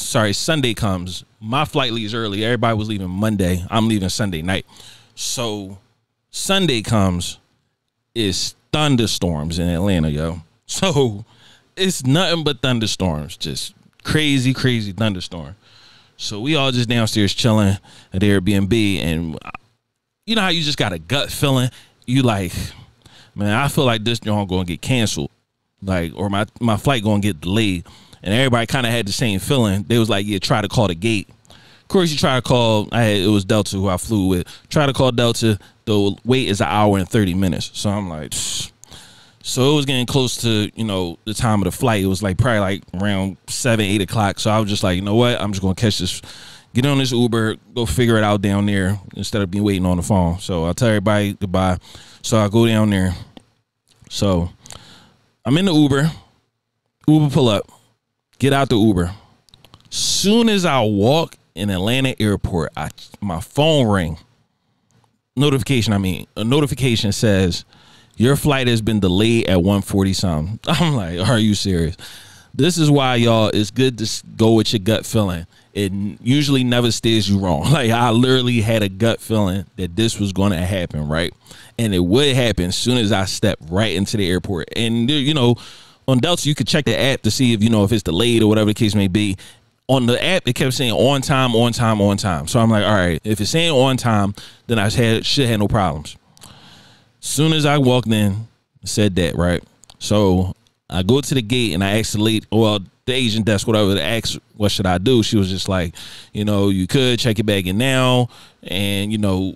sorry, Sunday comes. My flight leaves early. Everybody was leaving Monday. I'm leaving Sunday night. So Sunday comes, it's thunderstorms in Atlanta, yo. So it's nothing but thunderstorms, just crazy, crazy thunderstorm. So we all just downstairs chilling at Airbnb, and you know how you just got a gut feeling? You like, man, I feel like this joint gonna get canceled, like, or my flight gonna get delayed. And everybody kind of had the same feeling. They was like, yeah, try to call the gate. Of course, you try to call, it was Delta who I flew with. Try to call Delta, the wait is 1 hour and 30 minutes. So I'm like, pfft. So it was getting close to, you know, the time of the flight. It was like probably like around 7, 8 o'clock. So I was just like, you know what? I'm just going to catch this, get on this Uber, go figure it out down there instead of being waiting on the phone. So I'll tell everybody goodbye. So I go down there. So I'm in the Uber pull up, get out the Uber. Soon as I walk in Atlanta airport, my phone ring. A notification says, your flight has been delayed at 1:40 something. I'm like, are you serious? This is why, y'all, it's good to go with your gut feeling. It usually never steers you wrong. Like, I literally had a gut feeling that this was going to happen, right? And it would happen as soon as I stepped right into the airport. And, you know, on Delta, you could check the app to see if, you know, if it's delayed or whatever the case may be. On the app, it kept saying on time, on time, on time. So I'm like, all right, if it's saying on time, then I should have no problems. Soon as I walked in, it said that, right? So I go to the gate and I asked the lady, well, the agent desk, whatever, to ask what should I do. She was just like, you know, you could check your bag in now, and, you know,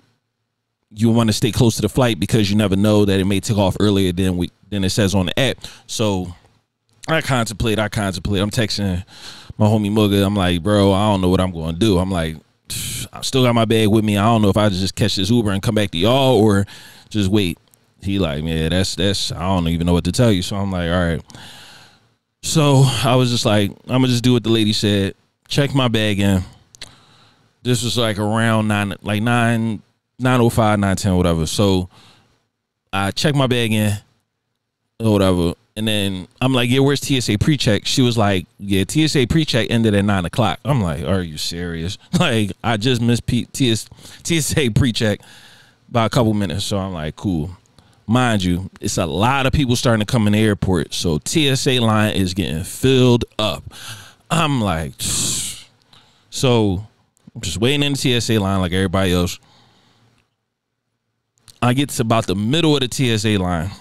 you want to stay close to the flight because you never know that it may take off earlier than it says on the app. So I contemplate. I'm texting my homie Mugga. I'm like, bro, I don't know what I'm going to do. I'm like, I still got my bag with me. I don't know if I just catch this Uber and come back to y'all or just wait. He like, man, that's I don't even know what to tell you. So I'm like, all right. So I was just like, I'm gonna just do what the lady said. Check my bag in. This was like around 9:05, 9:10, whatever. So I checked my bag in or whatever. And then I'm like, yeah, where's TSA pre-check? She was like, yeah, TSA pre-check ended at 9 o'clock. I'm like, are you serious? Like, I just missed TSA pre-check by a couple minutes. So I'm like, cool. Mind you, it's a lot of people starting to come in the airport. So TSA line is getting filled up. I'm like, so I'm just waiting in the TSA line like everybody else. I get to about the middle of the TSA line.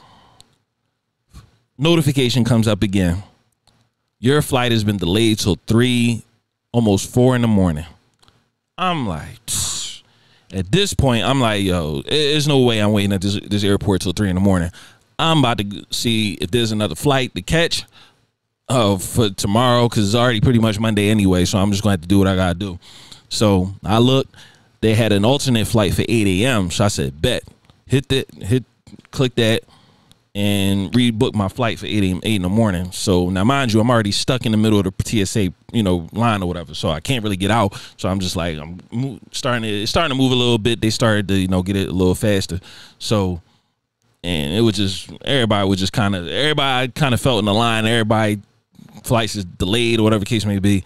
Notification comes up again. Your flight has been delayed till 3, almost 4 in the morning. I'm like, at this point, I'm like, yo, there's no way I'm waiting at this airport till 3 in the morning. I'm about to see if there's another flight to catch for tomorrow, because it's already pretty much Monday anyway, so I'm just going to have to do what I got to do. So I looked. They had an alternate flight for 8 a.m., so I said, bet. Click that, and rebook my flight for 8 in the morning. So now, mind you, I'm already stuck in the middle of the TSA, you know, line or whatever. So I can't really get out. So I'm just like, it's starting to move a little bit. They started to, you know, get it a little faster. So, and it was just, everybody kind of felt in the line. Everybody flights is delayed or whatever the case may be.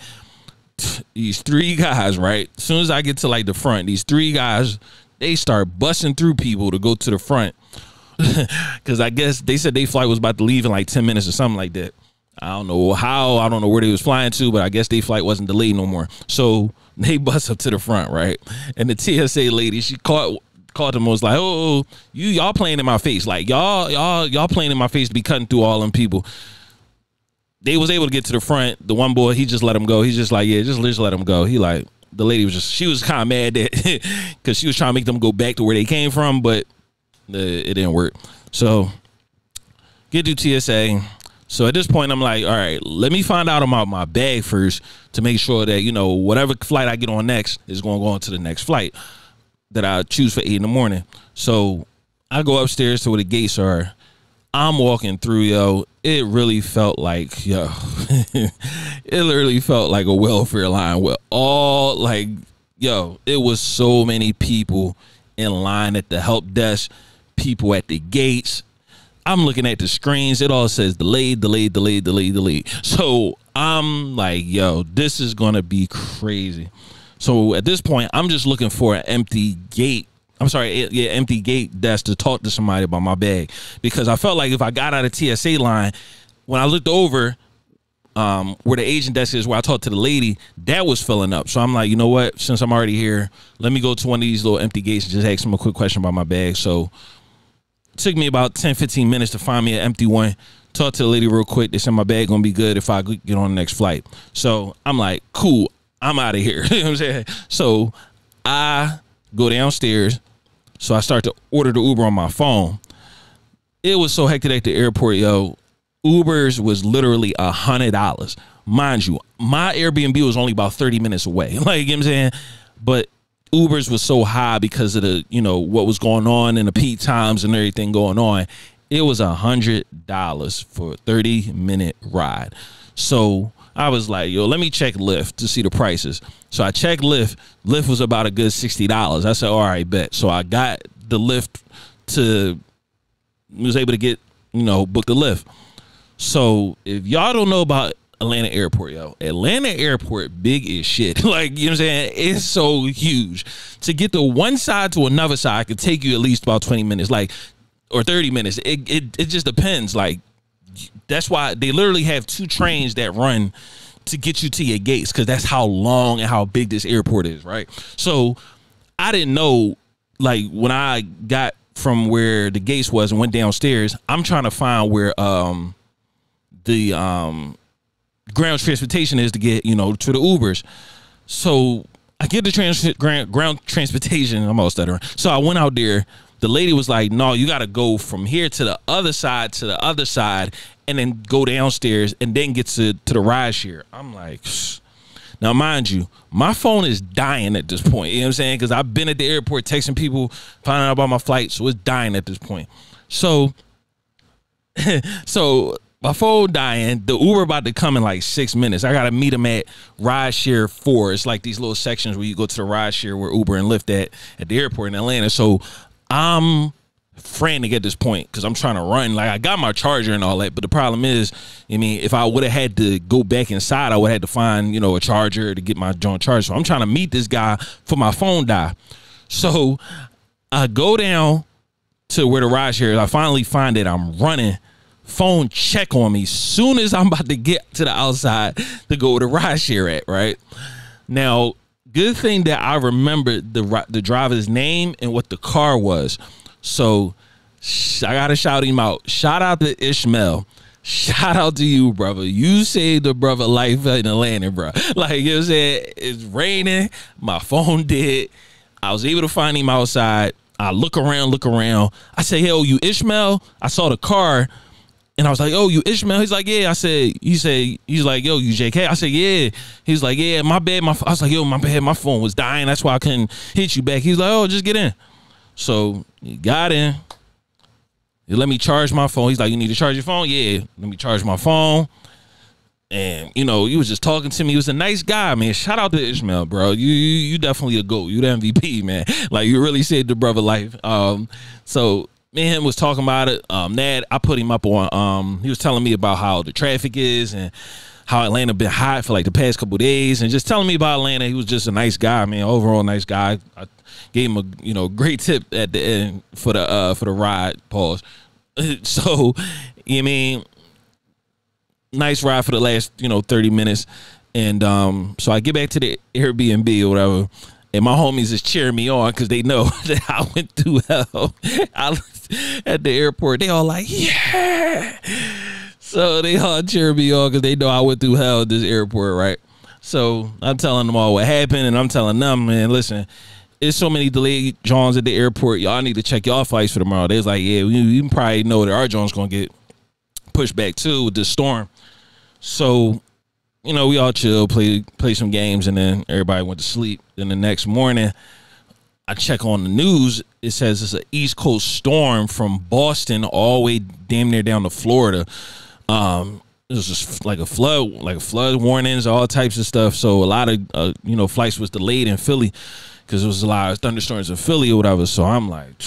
These 3 guys, right? As soon as I get to like the front, these 3 guys, they start busting through people to go to the front. Because I guess they said their flight was about to leave in like 10 minutes or something like that. I don't know how, I don't know where they was flying to, but I guess their flight wasn't delayed no more. So they bust up to the front, right? And the TSA lady, she caught them and was like, oh, y'all playing in my face. Like, y'all playing in my face to be cutting through all them people. They was able to get to the front. The one boy, he just let him go. He's just like, yeah, just let him go. He like, the lady was just, she was kind of mad that, because she was trying to make them go back to where they came from, but it didn't work. So get to TSA. So at this point, I'm like, all right, let me find out about my bag first to make sure that, you know, whatever flight I get on next is going to go on to the next flight that I choose for 8 in the morning. So I go upstairs to where the gates are. I'm walking through, yo. It really felt like, yo, it literally felt like a welfare line with all, like, yo, it was so many people in line at the help desk, people at the gates. I'm looking at the screens. It all says delayed, delayed, delayed, delayed, delayed. So I'm like, yo, this is going to be crazy. So at this point, I'm just looking for an empty gate. I'm sorry, yeah, empty gate desk to talk to somebody about my bag. Because I felt like if I got out of TSA line, when I looked over where the agent desk is, where I talked to the lady, that was filling up. So I'm like, you know what? Since I'm already here, let me go to one of these little empty gates and just ask them a quick question about my bag. So it took me about 10, 15 minutes to find me an empty one. Talk to the lady real quick. They said my bag gonna be good if I get on the next flight. So I'm like, cool, I'm out of here. You know what I'm saying? So I go downstairs. So I start to order the Uber on my phone. It was so hectic at the airport, yo. Ubers was literally $100. Mind you, my Airbnb was only about 30 minutes away. Like, you know what I'm saying? But Ubers was so high because of the, you know, what was going on in the peak times and everything going on. It was $100 for a 30-minute ride. So I was like, yo, let me check Lyft to see the prices. So I checked Lyft. Lyft was about a good $60. I said, all right, bet. So I got the Lyft was able to get, you know, book the Lyft. So if y'all don't know about Atlanta Airport, yo, Atlanta Airport big as shit. Like, you know what I'm saying? It's so huge. To get to one side to another side could take you at least about 20 minutes, like, or 30 minutes. It just depends. Like, that's why they literally have 2 trains that run to get you to your gates, because that's how long and how big this airport is, right? So I didn't know, like, when I got from where the gates was and went downstairs, I'm trying to find where the ground transportation is to get, you know, to the Ubers. So I get the ground transportation. I'm all stuttering. So I went out there. The lady was like, no, you got to go from here to the other side and then go downstairs and then get to the ride share. I'm like, now, mind you, my phone is dying at this point. You know what I'm saying? Because I've been at the airport texting people, finding out about my flight. So it's dying at this point. So my phone dying. The Uber about to come in like 6 minutes. I got to meet them at ride share 4. It's like these little sections where you go to the ride share where Uber and Lyft at the airport in Atlanta. So I'm frantic at this point because I'm trying to run. Like, I got my charger and all that, but the problem is, I mean, if I would have had to go back inside, I would have had to find, you know, a charger to get my joint charged. So I'm trying to meet this guy for my phone die. So I go down to where the ride share is. I finally find it. I'm running. Phone check on me soon as I'm about to get to the outside to go where the ride share at, right? Now, good thing that I remembered the driver's name and what the car was. So I got to shout him out. Shout out to Ishmael. Shout out to you, brother. You saved the brother life in Atlanta, bro. Like, you know what I'm saying? It's raining. My phone dead. I was able to find him outside. I look around. I say, hey, oh, you Ishmael? I saw the car. And I was like, oh, you Ishmael? He's like, yeah. He's like, yo, you J.K.? I said, yeah. He's like, yeah, my bad. I was like, yo, my bad. My phone was dying. That's why I couldn't hit you back. He's like, oh, just get in. So he got in. He let me charge my phone. He's like, you need to charge your phone? Yeah, let me charge my phone. And, you know, he was just talking to me. He was a nice guy, man. Shout out to Ishmael, bro. You definitely a GOAT. You the MVP, man. Like, you really saved the brother life. So me and him was talking about it. Ned, I put him up on, he was telling me about how the traffic is and how Atlanta been hot for like the past couple of days, and just telling me about Atlanta. He was just a nice guy, man. Overall nice guy. I gave him a, you know, great tip at the end for the ride. Pause. So, you know, I mean, nice ride for the last, you know, 30 minutes. And so I get back to the Airbnb or whatever, and my homies is cheering me on because they know that I went through hell. At the airport, they all like, yeah. So they all cheer me on because they know I went through hell at this airport, right? So I'm telling them all what happened, and I'm telling them, man, listen, it's so many delayed Johns at the airport. Y'all need to check y'all flights for tomorrow. They was like, yeah, you probably know that our John's gonna get pushed back too with this storm. So, you know, we all chill, play some games, and then everybody went to sleep. Then the next morning, I check on the news. It says it's an East Coast storm from Boston all the way damn near down to Florida. It was just like a flood warnings, all types of stuff. So a lot of you know, flights was delayed in Philly because there was a lot of thunderstorms in Philly or whatever. So I'm like,